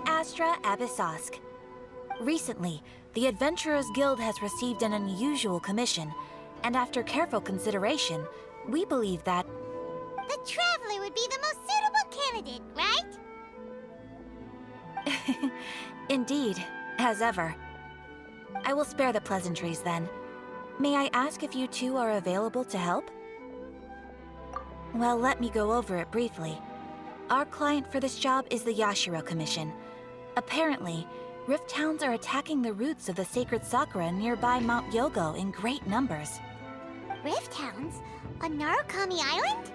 Astra Abyssosk. Recently, the Adventurers Guild has received an unusual commission, and after careful consideration, we believe that... The Traveler would be the most suitable candidate, right? Indeed, as ever. I will spare the pleasantries then. May I ask if you two are available to help? Well, let me go over it briefly. Our client for this job is the Yashiro Commission. Apparently, Rift Towns are attacking the roots of the sacred sakura nearby Mount Yogo in great numbers. Rift Hounds? On Narukami Island?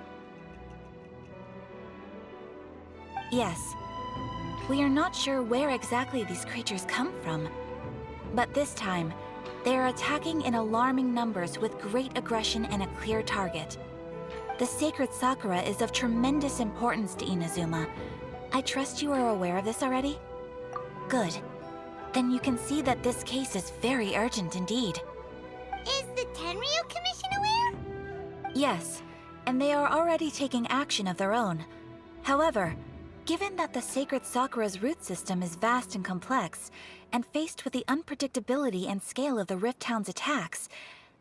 Yes. We are not sure where exactly these creatures come from. But this time, they are attacking in alarming numbers with great aggression and a clear target. The sacred sakura is of tremendous importance to Inazuma. I trust you are aware of this already? Good. Then you can see that this case is very urgent indeed. Is the Tenryu Commission aware? Yes, and they are already taking action of their own. However, given that the sacred sakura's root system is vast and complex, and faced with the unpredictability and scale of the Rift Hound's attacks,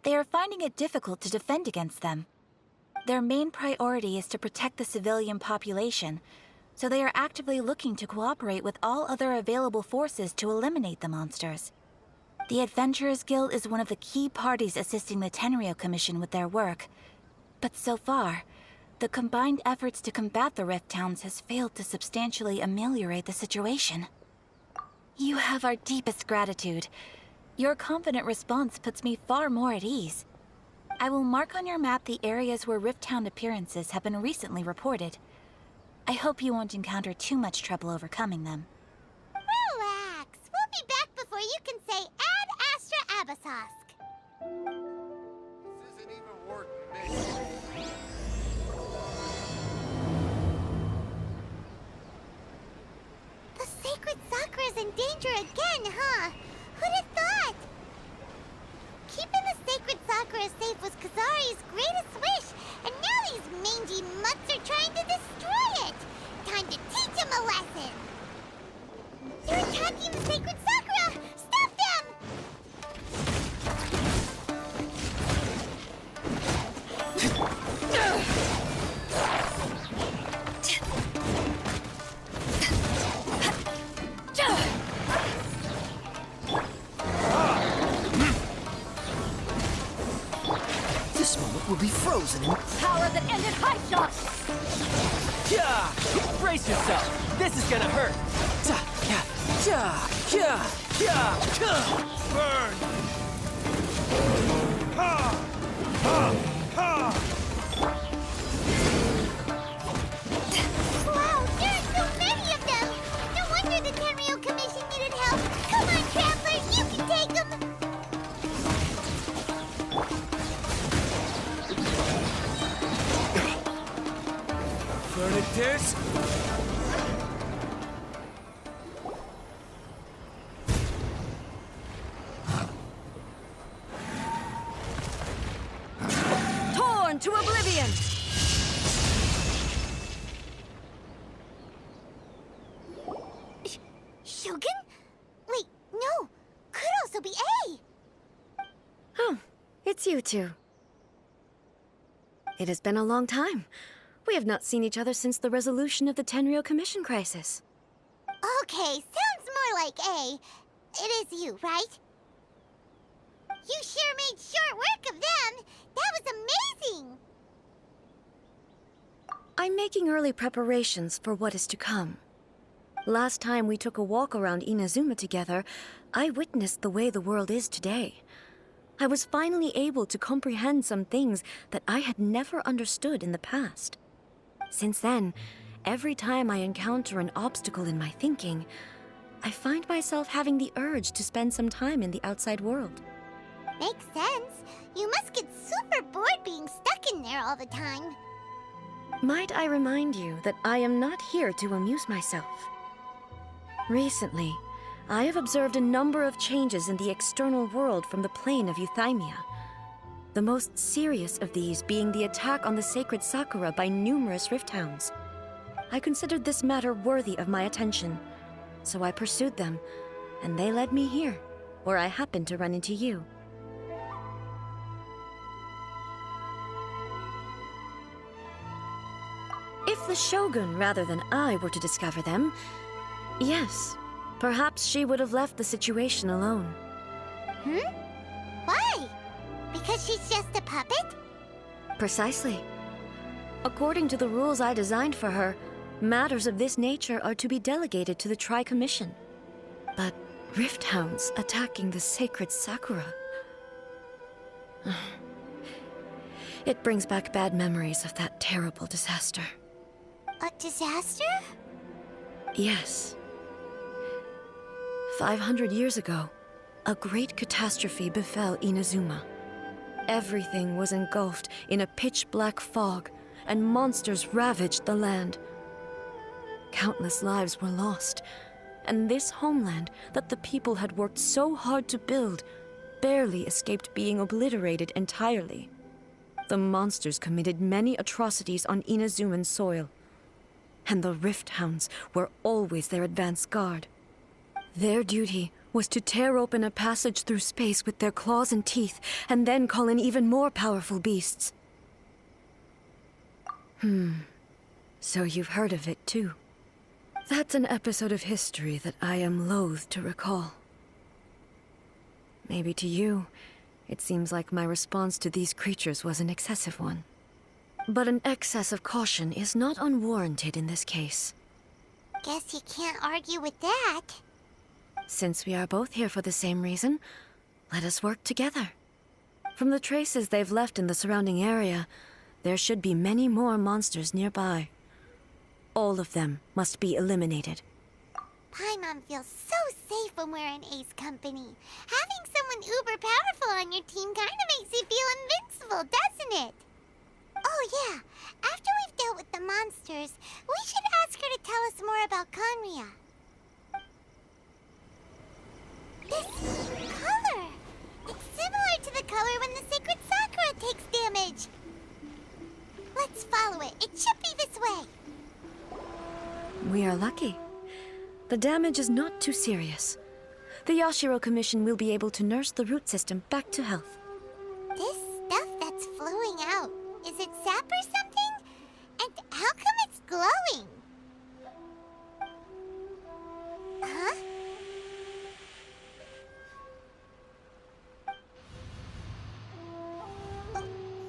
they are finding it difficult to defend against them. Their main priority is to protect the civilian population, so they are actively looking to cooperate with all other available forces to eliminate the monsters. The Adventurers Guild is one of the key parties assisting the Tenryu Commission with their work, but so far, the combined efforts to combat the Rift Towns has failed to substantially ameliorate the situation. You have our deepest gratitude. Your confident response puts me far more at ease. I will mark on your map the areas where Rift Town appearances have been recently reported. I hope you won't encounter too much trouble overcoming them. Relax. We'll be back before you can say Ad Astra Abyssosk. This isn't even worth mentioning. The sacred sakura's in danger again, huh? Who'd have thought? Keeping the sacred sakura safe was Kazari's greatest wish, and now these mangy mutts are trying to destroy it! Time to teach him a lesson! They're attacking the sacred sakura! Stop them! This moment will be frozen in... Power that ended high shot! Yeah! Brace yourself! This is gonna hurt! Burn! Ha! Ha! Ha! Wow, there are so many of them! No wonder the Tenryu Commission needed help! Come on, Traveler, you can take them! Furnace? Torn to oblivion! Shogun? Wait, no! Could also be A! Oh, it's you two. It has been a long time. We have not seen each other since the resolution of the Tenryu Commission crisis. Okay, sounds more like A. It is you, right? You sure made short work of them! That was amazing! I'm making early preparations for what is to come. Last time we took a walk around Inazuma together, I witnessed the way the world is today. I was finally able to comprehend some things that I had never understood in the past. Since then, every time I encounter an obstacle in my thinking, I find myself having the urge to spend some time in the outside world. Makes sense. You must get super bored being stuck in there all the time. Might I remind you that I am not here to amuse myself? Recently, I have observed a number of changes in the external world from the plane of Euthymia. The most serious of these being the attack on the sacred Sakura by numerous Rift Hounds. I considered this matter worthy of my attention, so I pursued them, and they led me here, where I happened to run into you. If the Shogun rather than I were to discover them, yes, perhaps she would have left the situation alone. Why? Because she's just a puppet? Precisely. According to the rules I designed for her, matters of this nature are to be delegated to the Tri-Commission. But Rift Hounds attacking the sacred Sakura... It brings back bad memories of that terrible disaster. A disaster? Yes. 500 years ago, a great catastrophe befell Inazuma. Everything was engulfed in a pitch-black fog, and monsters ravaged the land. Countless lives were lost, and this homeland that the people had worked so hard to build barely escaped being obliterated entirely. The monsters committed many atrocities on Inazuman soil, and the Rift Hounds were always their advance guard. Their duty was to tear open a passage through space with their claws and teeth, and then call in even more powerful beasts. So you've heard of it too. That's an episode of history that I am loath to recall. Maybe to you, it seems like my response to these creatures was an excessive one. But an excess of caution is not unwarranted in this case. Guess you can't argue with that. Since we are both here for the same reason, let us work together. From the traces they've left in the surrounding area, there should be many more monsters nearby. All of them must be eliminated. Paimon feels so safe when we're in Ace Company. Having someone uber powerful on your team kinda makes you feel invincible, doesn't it? Oh yeah, after we've dealt with the monsters, we should ask her to tell us more about Conria. This color! It's similar to the color when the sacred Sakura takes damage. Let's follow it. It should be this way. We are lucky. The damage is not too serious. The Yashiro Commission will be able to nurse the root system back to health. This stuff that's flowing out, is it sap or something? And how come it's glowing? Huh?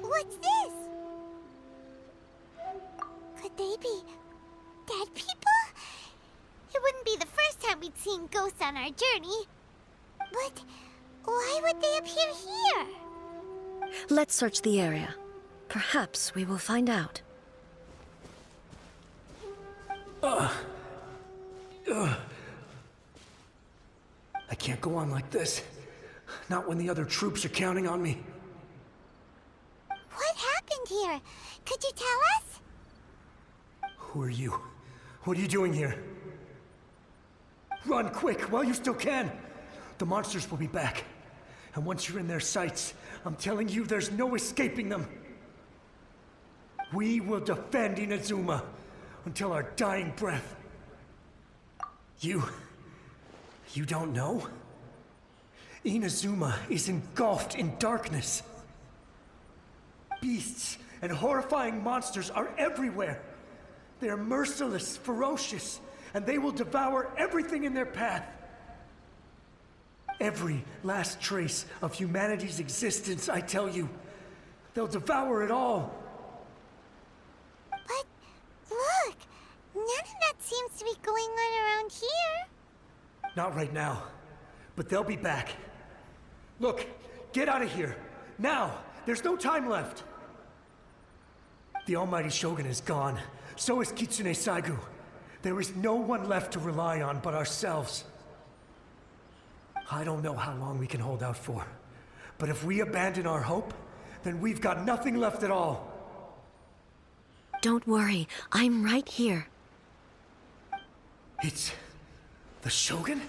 What's this? Could they be dead people? It wouldn't be the first time we'd seen ghosts on our journey. But why would they appear here? Let's search the area. Perhaps we will find out. I can't go on like this. Not when the other troops are counting on me. What happened here? Could you tell us? Who are you? What are you doing here? Run quick while you still can! The monsters will be back. And once you're in their sights, I'm telling you there's no escaping them. We will defend Inazuma until our dying breath. You don't know? Inazuma is engulfed in darkness. Beasts and horrifying monsters are everywhere. They're merciless, ferocious, and they will devour everything in their path. Every last trace of humanity's existence, I tell you. They'll devour it all. But look, none of that seems to be going on around here. Not right now, but they'll be back. Look, get out of here. Now! There's no time left. The Almighty Shogun is gone. So is Kitsune Saigu. There is no one left to rely on but ourselves. I don't know how long we can hold out for. But if we abandon our hope, then we've got nothing left at all. Don't worry, I'm right here. It's... the Shogun?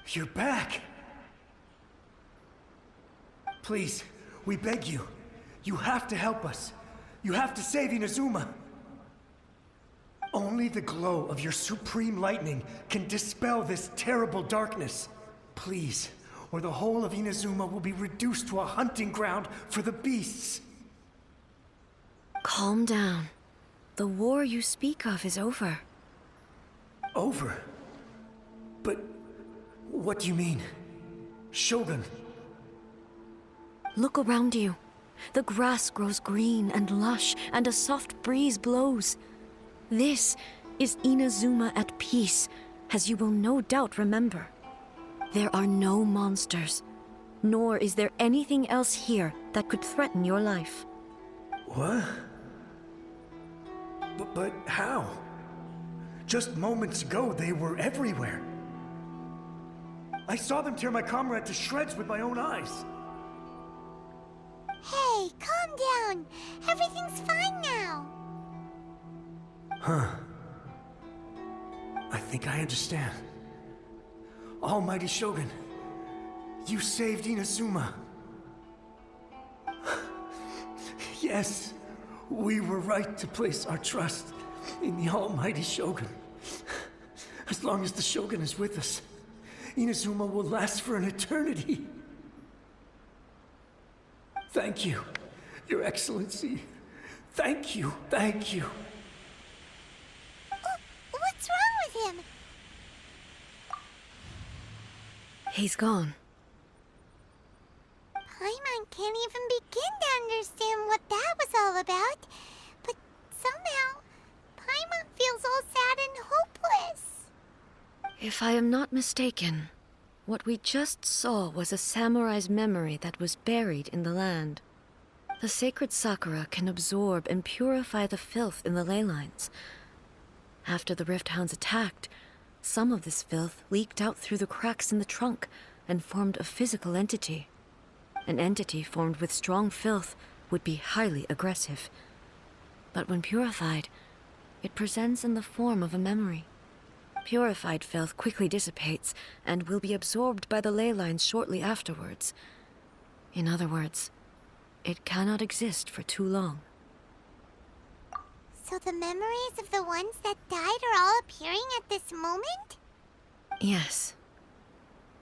You're back! Please, we beg you. You have to help us. You have to save Inazuma. Only the glow of your supreme lightning can dispel this terrible darkness. Please, or the whole of Inazuma will be reduced to a hunting ground for the beasts. Calm down. The war you speak of is over. Over? But what do you mean? Shogun. Look around you. The grass grows green and lush, and a soft breeze blows. This is Inazuma at peace, as you will no doubt remember. There are no monsters, nor is there anything else here that could threaten your life. What? But how? Just moments ago, they were everywhere. I saw them tear my comrade to shreds with my own eyes. Hey, calm down. Everything's fine now. Huh. I think I understand. Almighty Shogun, you saved Inazuma. Yes, we were right to place our trust in the Almighty Shogun. As long as the Shogun is with us, Inazuma will last for an eternity. Thank you, Your Excellency. Thank you, thank you. What's wrong with him? He's gone. Paimon can't even begin to understand what that was all about. But somehow, Paimon feels all sad and hopeless. If I am not mistaken, what we just saw was a samurai's memory that was buried in the land. The sacred sakura can absorb and purify the filth in the ley lines. After the Rift Hounds attacked, some of this filth leaked out through the cracks in the trunk and formed a physical entity. An entity formed with strong filth would be highly aggressive. But when purified, it presents in the form of a memory. Purified filth quickly dissipates and will be absorbed by the ley lines shortly afterwards. In other words, it cannot exist for too long. So the memories of the ones that died are all appearing at this moment? Yes.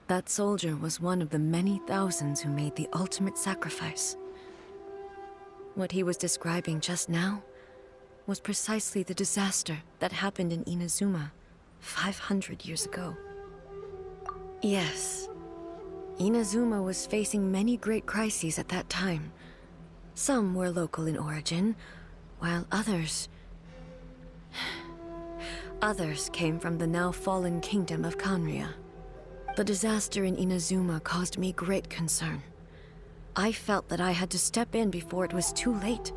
That soldier was one of the many thousands who made the ultimate sacrifice. What he was describing just now was precisely the disaster that happened in Inazuma 500 years ago. Yes. Inazuma was facing many great crises at that time. Some were local in origin, while others came from the now fallen kingdom of Kanria. The disaster in Inazuma caused me great concern. I felt that I had to step in before it was too late,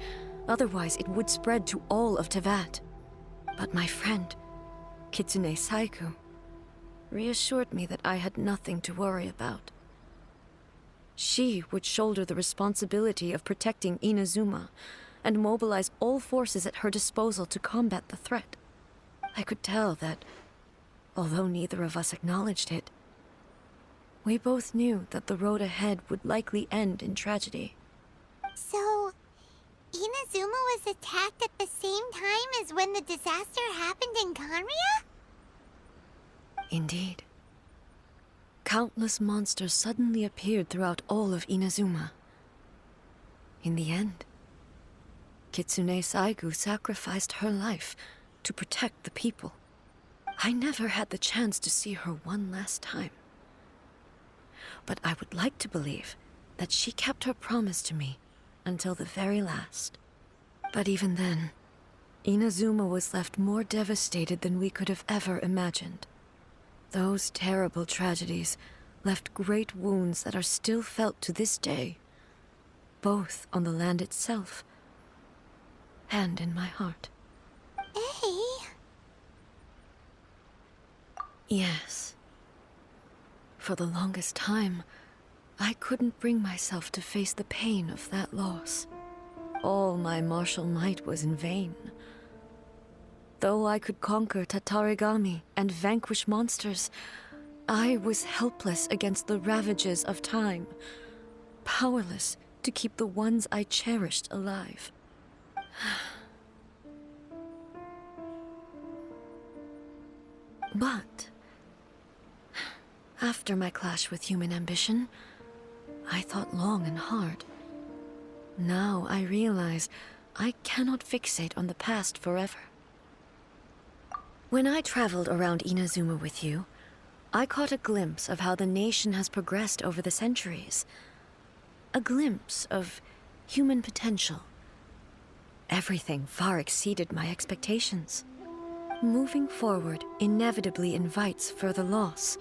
otherwise it would spread to all of Tevat. But my friend, Kitsune Saiku, reassured me that I had nothing to worry about. She would shoulder the responsibility of protecting Inazuma and mobilize all forces at her disposal to combat the threat. I could tell that, although neither of us acknowledged it, we both knew that the road ahead would likely end in tragedy. So, Inazuma was attacked at the same time as when the disaster happened in Kanria? Indeed. Countless monsters suddenly appeared throughout all of Inazuma. In the end, Kitsune Saigu sacrificed her life to protect the people. I never had the chance to see her one last time. But I would like to believe that she kept her promise to me until the very last. But even then, Inazuma was left more devastated than we could have ever imagined. Those terrible tragedies left great wounds that are still felt to this day, both on the land itself and in my heart. Hey. Yes. For the longest time, I couldn't bring myself to face the pain of that loss. All my martial might was in vain. Though I could conquer Tatarigami and vanquish monsters, I was helpless against the ravages of time, powerless to keep the ones I cherished alive. But after my clash with human ambition, I thought long and hard. Now I realize I cannot fixate on the past forever. When I traveled around Inazuma with you, I caught a glimpse of how the nation has progressed over the centuries. A glimpse of human potential. Everything far exceeded my expectations. Moving forward inevitably invites further loss,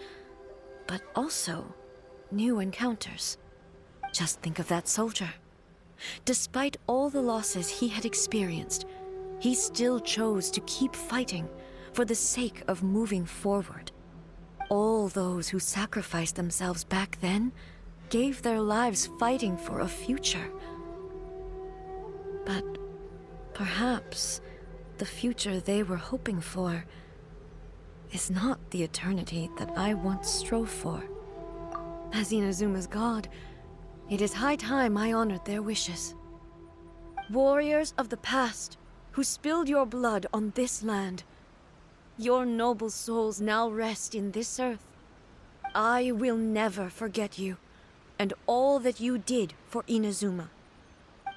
but also new encounters. Just think of that soldier. Despite all the losses he had experienced, he still chose to keep fighting for the sake of moving forward. All those who sacrificed themselves back then gave their lives fighting for a future. But perhaps the future they were hoping for is not the eternity that I once strove for. As Inazuma's god, it is high time I honored their wishes. Warriors of the past, who spilled your blood on this land, your noble souls now rest in this earth. I will never forget you, and all that you did for Inazuma.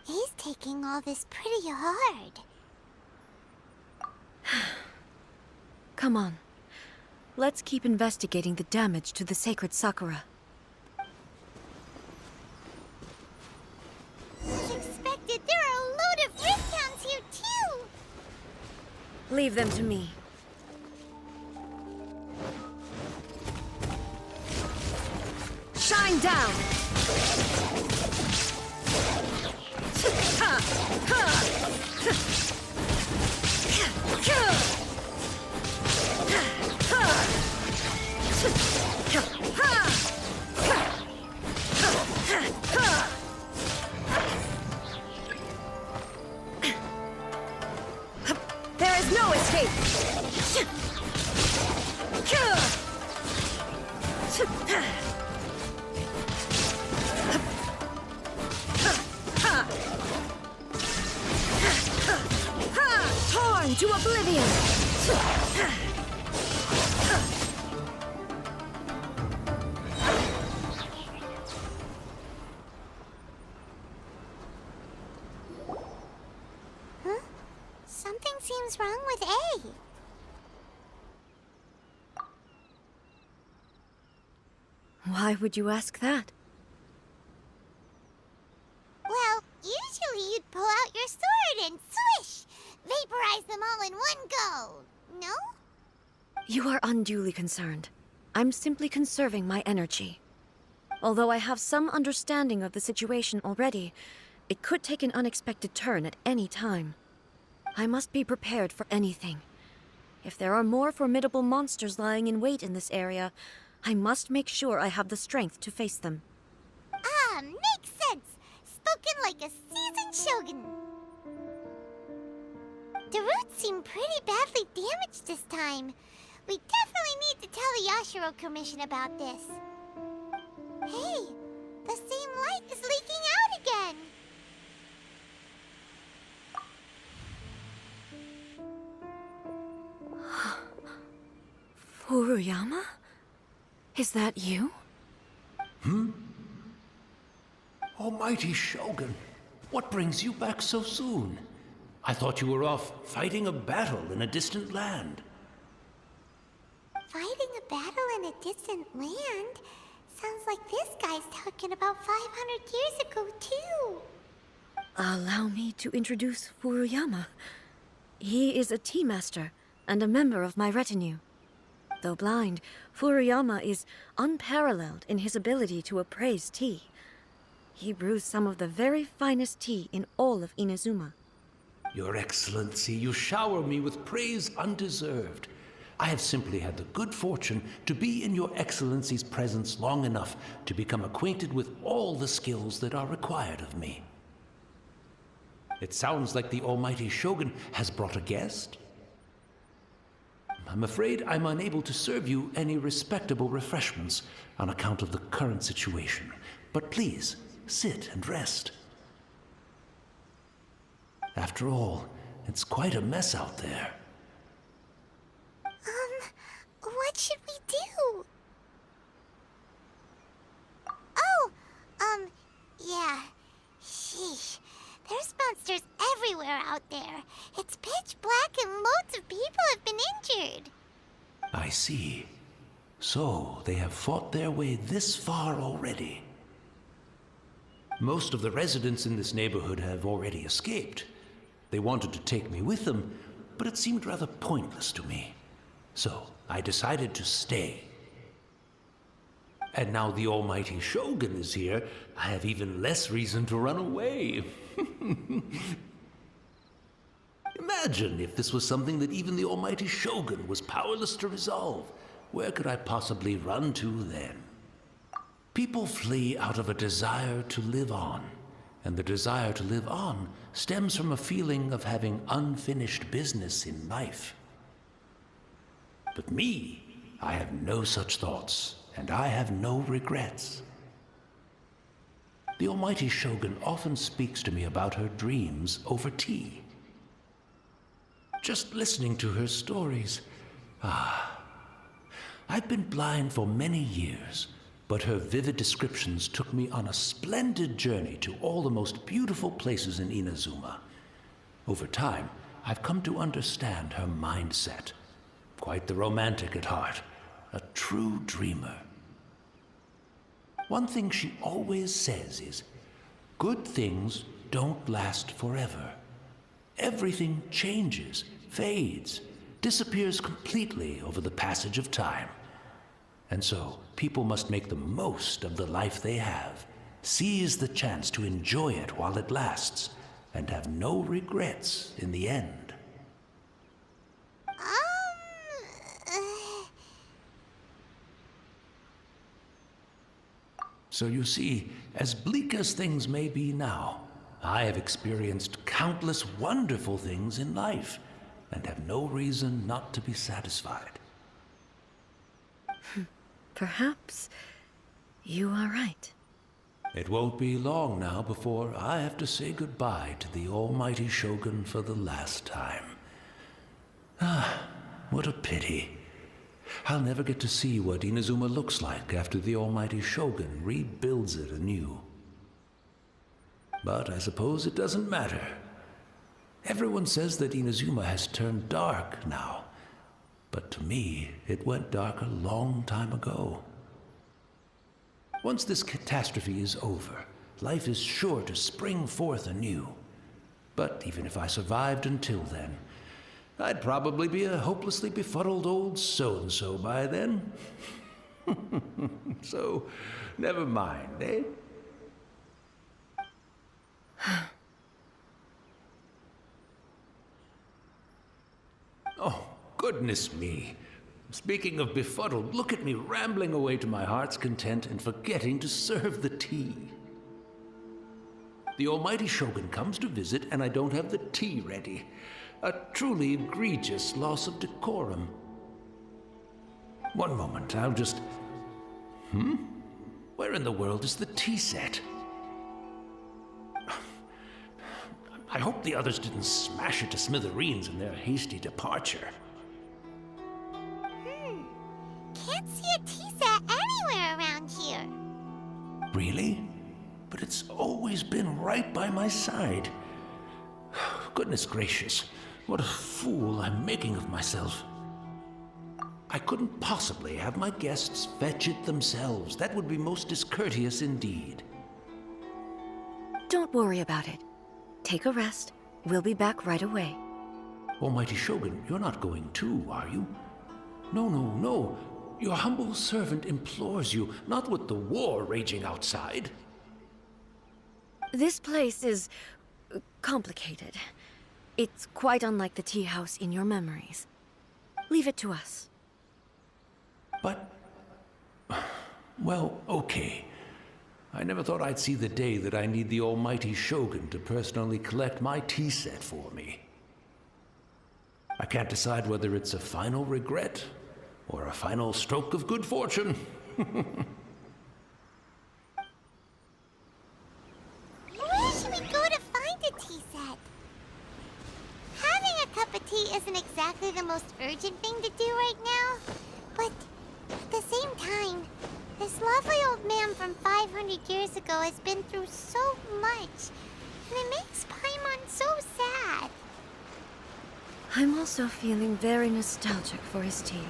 He's taking all this pretty hard. Come on. Let's keep investigating the damage to the sacred Sakura. As expected, there are a load of rift hounds here too! Leave them to me. Shine down! There is no escape! Torn to oblivion! Something seems wrong with A. Why would you ask that? Well, usually you'd pull out your sword and swish! Vaporize them all in one go, no? You are unduly concerned. I'm simply conserving my energy. Although I have some understanding of the situation already, it could take an unexpected turn at any time. I must be prepared for anything. If there are more formidable monsters lying in wait in this area, I must make sure I have the strength to face them. Ah, makes sense! Spoken like a seasoned shogun. The roots seem pretty badly damaged this time. We definitely need to tell the Yashiro Commission about this. Hey, the same light is leaking out again! Furuyama? Is that you? Almighty Shogun, what brings you back so soon? I thought you were off fighting a battle in a distant land. Fighting a battle in a distant land? Sounds like this guy's talking about 500 years ago, too. Allow me to introduce Furuyama. He is a tea master and a member of my retinue. Though blind, Furuyama is unparalleled in his ability to appraise tea. He brews some of the very finest tea in all of Inazuma. Your Excellency, you shower me with praise undeserved. I have simply had the good fortune to be in Your Excellency's presence long enough to become acquainted with all the skills that are required of me. It sounds like the Almighty Shogun has brought a guest. I'm afraid I'm unable to serve you any respectable refreshments on account of the current situation. But please, sit and rest. After all, it's quite a mess out there. What should we do? Oh, yeah. Sheesh. There's monsters everywhere out there. It's pitch black and loads of people have been injured. I see. So, they have fought their way this far already. Most of the residents in this neighborhood have already escaped. They wanted to take me with them, but it seemed rather pointless to me. So, I decided to stay. And now the almighty Shogun is here, I have even less reason to run away. Imagine if this was something that even the almighty Shogun was powerless to resolve. Where could I possibly run to then? People flee out of a desire to live on, and the desire to live on stems from a feeling of having unfinished business in life. But me, I have no such thoughts, and I have no regrets. The almighty Shogun often speaks to me about her dreams over tea. Just listening to her stories, I've been blind for many years, but her vivid descriptions took me on a splendid journey to all the most beautiful places in Inazuma. Over time, I've come to understand her mindset. Quite the romantic at heart, a true dreamer. One thing she always says is, good things don't last forever. Everything changes, fades, disappears completely over the passage of time. And so, people must make the most of the life they have, seize the chance to enjoy it while it lasts, and have no regrets in the end. So you see, as bleak as things may be now, I have experienced countless wonderful things in life, and have no reason not to be satisfied. Perhaps you are right. It won't be long now before I have to say goodbye to the almighty Shogun for the last time. What a pity. I'll never get to see what Inazuma looks like after the almighty Shogun rebuilds it anew. But I suppose it doesn't matter. Everyone says that Inazuma has turned dark now, but to me, it went dark a long time ago. Once this catastrophe is over, life is sure to spring forth anew. But even if I survived until then, I'd probably be a hopelessly befuddled old so-and-so by then. So, never mind, eh? Oh, goodness me. Speaking of befuddled, look at me rambling away to my heart's content and forgetting to serve the tea. The almighty Shogun comes to visit and I don't have the tea ready. A truly egregious loss of decorum. One moment, I'll just... Where in the world is the tea set? I hope the others didn't smash it to smithereens in their hasty departure. Can't see a tea set anywhere around here. Really? But it's always been right by my side. Goodness gracious, what a fool I'm making of myself. I couldn't possibly have my guests fetch it themselves. That would be most discourteous indeed. Don't worry about it. Take a rest. We'll be back right away. Almighty Shogun, you're not going too, are you? No. Your humble servant implores you, not with the war raging outside. This place is complicated. It's quite unlike the tea house in your memories. Leave it to us. But... well, okay. I never thought I'd see the day that I need the almighty Shogun to personally collect my tea set for me. I can't decide whether it's a final regret or a final stroke of good fortune. Where should we go to find a tea set? Having a cup of tea isn't exactly the most urgent thing to do right now, But at the same time, this lovely old man from 500 years ago has been through so much, and it makes Paimon so sad. I'm also feeling very nostalgic for his tea.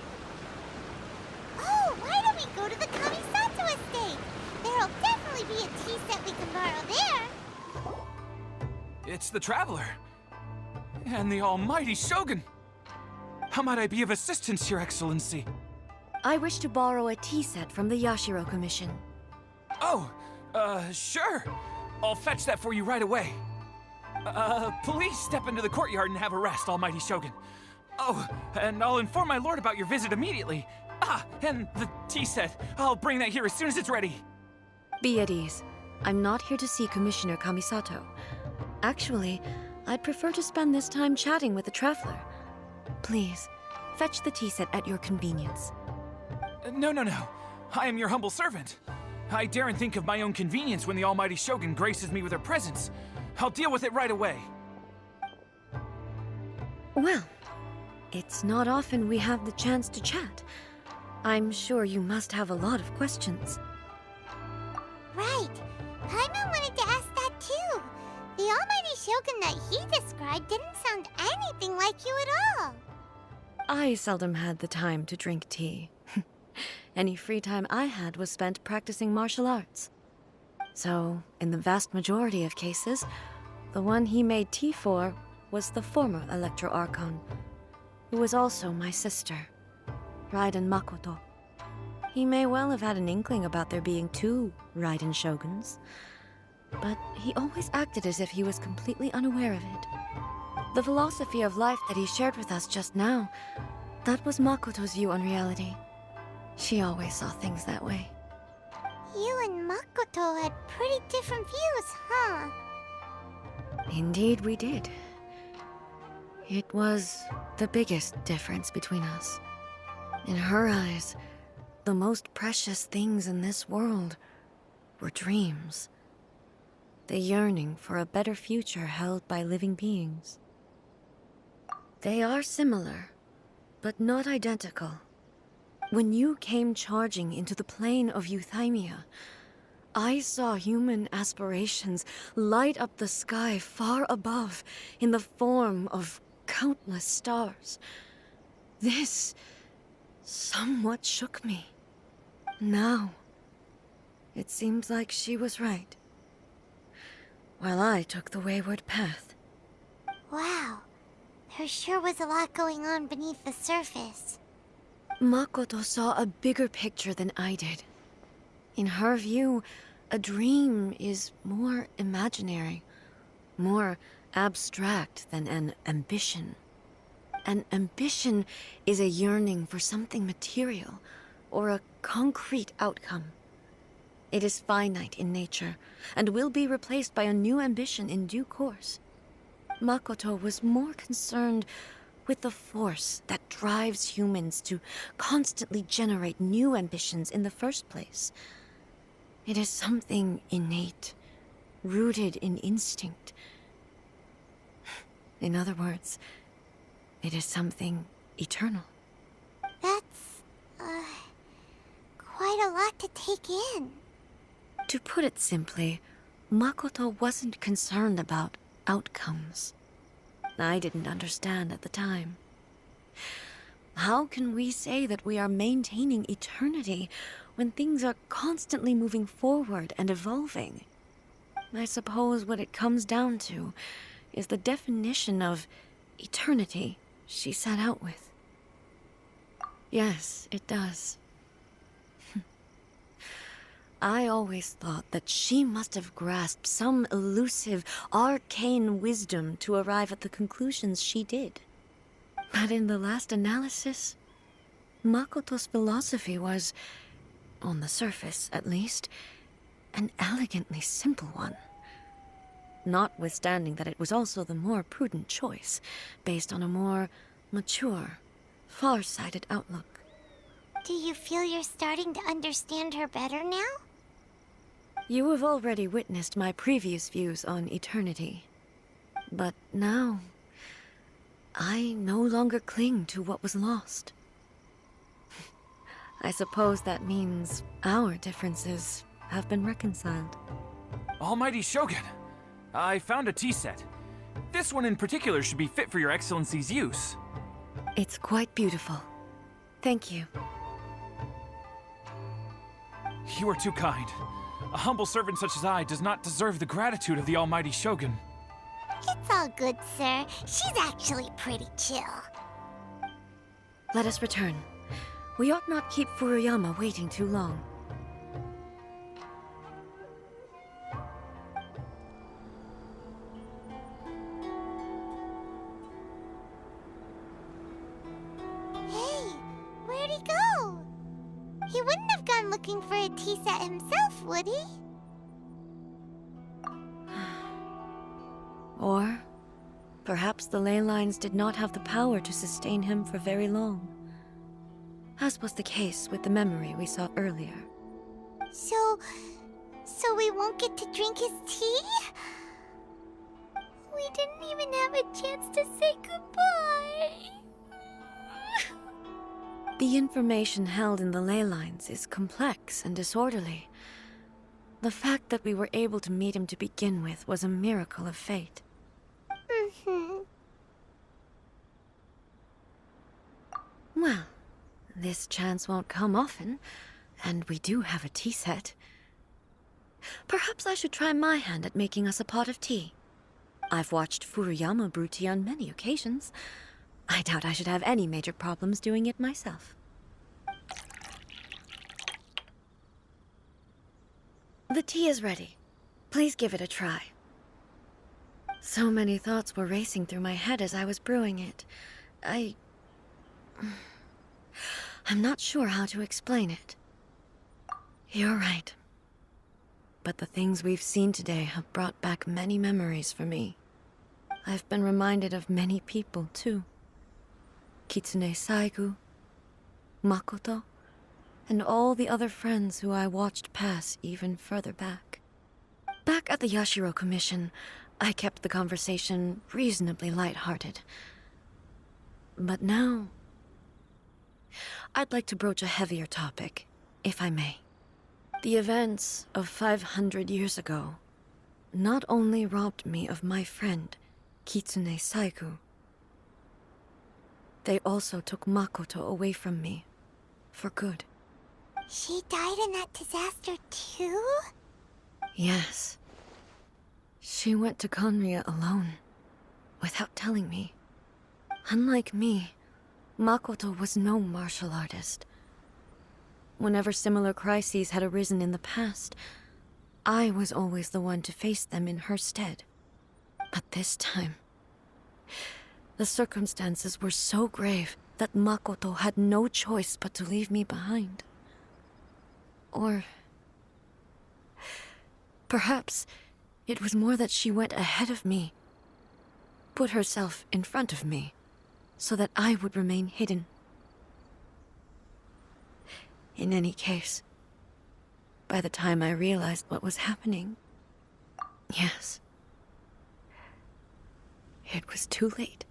Oh, why don't we go to the Kamisato estate? There'll definitely be a tea set we can borrow there. It's the Traveler. And the almighty Shogun. How might I be of assistance, Your Excellency? I wish to borrow a tea set from the Yashiro Commission. Oh, sure. I'll fetch that for you right away. Please step into the courtyard and have a rest, almighty Shogun. Oh, and I'll inform my lord about your visit immediately. Ah, and the tea set. I'll bring that here as soon as it's ready. Be at ease. I'm not here to see Commissioner Kamisato. Actually, I'd prefer to spend this time chatting with the Traveler. Please, fetch the tea set at your convenience. No. I am your humble servant. I daren't think of my own convenience when the almighty Shogun graces me with her presence. I'll deal with it right away. Well, it's not often we have the chance to chat. I'm sure you must have a lot of questions. Right. Paimon wanted to ask that too. The almighty Shogun that he described didn't sound anything like you at all. I seldom had the time to drink tea. Any free time I had was spent practicing martial arts. So, in the vast majority of cases, the one he made tea for was the former Electro Archon, who was also my sister, Raiden Makoto. He may well have had an inkling about there being two Raiden Shoguns, but he always acted as if he was completely unaware of it. The philosophy of life that he shared with us just now, that was Makoto's view on reality. She always saw things that way. You and Makoto had pretty different views, huh? Indeed we did. It was the biggest difference between us. In her eyes, the most precious things in this world were dreams. The yearning for a better future held by living beings. They are similar, but not identical. When you came charging into the plane of Euthymia, I saw human aspirations light up the sky far above in the form of countless stars. This somewhat shook me. Now, it seems like she was right, while I took the wayward path. Wow. There sure was a lot going on beneath the surface. Makoto saw a bigger picture than I did. In her view, a dream is more imaginary, more abstract than an ambition. An ambition is a yearning for something material, or a concrete outcome. It is finite in nature, and will be replaced by a new ambition in due course. Makoto was more concerned with the force that drives humans to constantly generate new ambitions in the first place. It is something innate, rooted in instinct. In other words, it is something eternal. That's, quite a lot to take in. To put it simply, Makoto wasn't concerned about outcomes. I didn't understand at the time. How can we say that we are maintaining eternity when things are constantly moving forward and evolving? I suppose what it comes down to is the definition of eternity she set out with. Yes, it does. I always thought that she must have grasped some elusive, arcane wisdom to arrive at the conclusions she did. But in the last analysis, Makoto's philosophy was, on the surface at least, an elegantly simple one. Notwithstanding that it was also the more prudent choice, based on a more mature, far-sighted outlook. Do you feel you're starting to understand her better now? You have already witnessed my previous views on eternity. But now, I no longer cling to what was lost. I suppose that means our differences have been reconciled. Almighty Shogun, I found a tea set. This one in particular should be fit for your Excellency's use. It's quite beautiful. Thank you. You are too kind. A humble servant such as I does not deserve the gratitude of the Almighty Shogun. It's all good, sir. She's actually pretty chill. Let us return. We ought not keep Furuyama waiting too long. Hey, where'd he go? He wouldn't have gone looking for a tea set himself, would he? Or perhaps the ley lines did not have the power to sustain him for very long, as was the case with the memory we saw earlier. So we won't get to drink his tea? We didn't even have a chance to say goodbye. The information held in the ley lines is complex and disorderly. The fact that we were able to meet him to begin with was a miracle of fate. Well, this chance won't come often, and we do have a tea set. Perhaps I should try my hand at making us a pot of tea. I've watched Furuyama brew tea on many occasions. I doubt I should have any major problems doing it myself. The tea is ready. Please give it a try. So many thoughts were racing through my head as I was brewing it. I'm not sure how to explain it. You're right. But the things we've seen today have brought back many memories for me. I've been reminded of many people, too. Kitsune Saigu, Makoto, and all the other friends who I watched pass even further back. Back at the Yashiro Commission, I kept the conversation reasonably lighthearted. But now, I'd like to broach a heavier topic, if I may. The events of 500 years ago not only robbed me of my friend, Kitsune Saigu, they also took Makoto away from me, for good. She died in that disaster too? Yes. She went to Conria alone, without telling me. Unlike me, Makoto was no martial artist. Whenever similar crises had arisen in the past, I was always the one to face them in her stead. But this time, the circumstances were so grave that Makoto had no choice but to leave me behind. Or perhaps it was more that she went ahead of me, put herself in front of me, so that I would remain hidden. In any case, by the time I realized what was happening, yes, it was too late.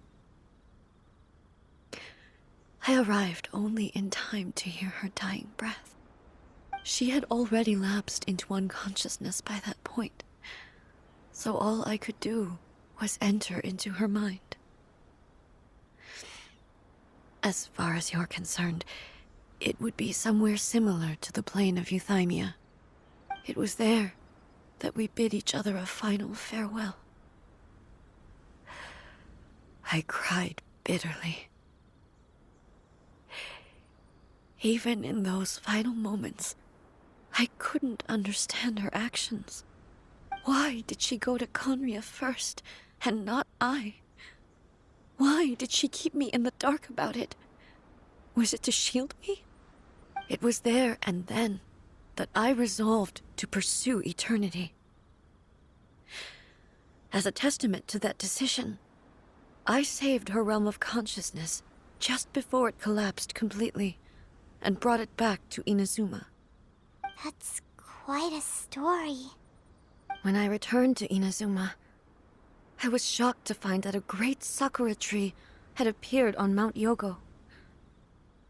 I arrived only in time to hear her dying breath. She had already lapsed into unconsciousness by that point, so all I could do was enter into her mind. As far as you're concerned, it would be somewhere similar to the plain of Euthymia. It was there that we bid each other a final farewell. I cried bitterly. Even in those final moments, I couldn't understand her actions. Why did she go to Conria first, and not I? Why did she keep me in the dark about it? Was it to shield me? It was there and then that I resolved to pursue eternity. As a testament to that decision, I saved her realm of consciousness just before it collapsed completely, and brought it back to Inazuma. That's quite a story. When I returned to Inazuma, I was shocked to find that a great sakura tree had appeared on Mount Yogo.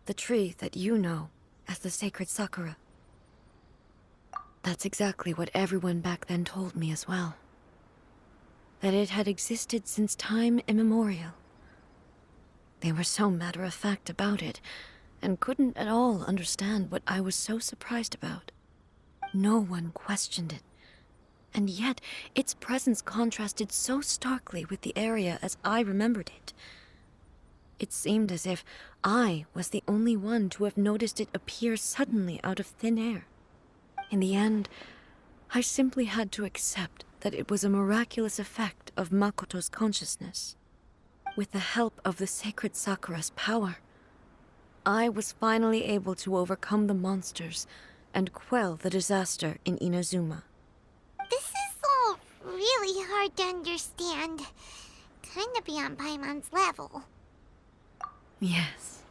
The tree that you know as the sacred Sakura. That's exactly what everyone back then told me as well. That it had existed since time immemorial. They were so matter-of-fact about it, and couldn't at all understand what I was so surprised about. No one questioned it, and yet its presence contrasted so starkly with the area as I remembered it. It seemed as if I was the only one to have noticed it appear suddenly out of thin air. In the end, I simply had to accept that it was a miraculous effect of Makoto's consciousness. With the help of the sacred Sakura's power, I was finally able to overcome the monsters and quell the disaster in Inazuma. This is all really hard to understand. Kinda beyond Paimon's level. Yes.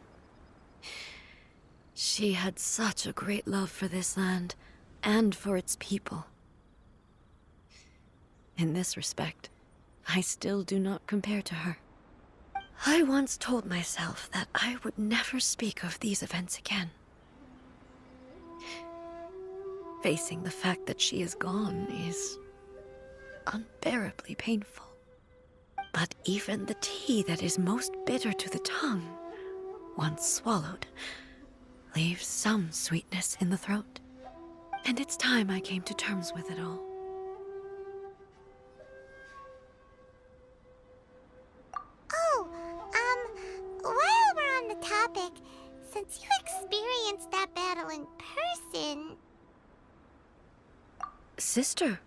She had such a great love for this land, and for its people. In this respect, I still do not compare to her. I once told myself that I would never speak of these events again. Facing the fact that she is gone is unbearably painful. But even the tea that is most bitter to the tongue, once swallowed, leaves some sweetness in the throat. And it's time I came to terms with it all. Oh, while we're on the topic, since you experienced that battle in person... Sister?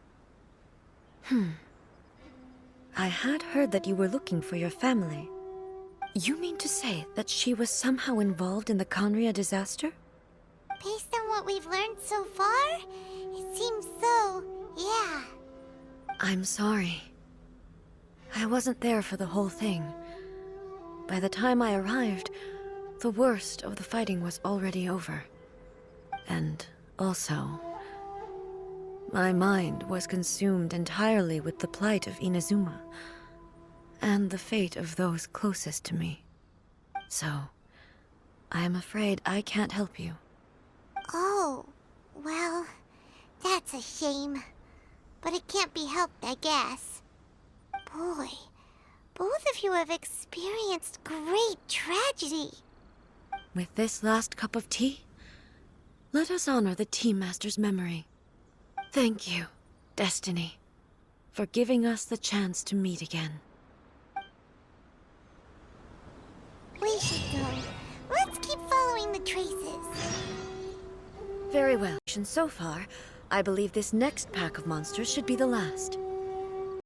I had heard that you were looking for your family. You mean to say that she was somehow involved in the Conria disaster? Based on what we've learned so far, it seems so, yeah. I'm sorry. I wasn't there for the whole thing. By the time I arrived, the worst of the fighting was already over. And also, my mind was consumed entirely with the plight of Inazuma, and the fate of those closest to me. So, I am afraid I can't help you. Oh, well, that's a shame. But it can't be helped, I guess. Boy, both of you have experienced great tragedy. With this last cup of tea, let us honor the Tea Master's memory. Thank you, Destiny, for giving us the chance to meet again. We should go. Let's keep following the traces. Very well. So far, I believe this next pack of monsters should be the last.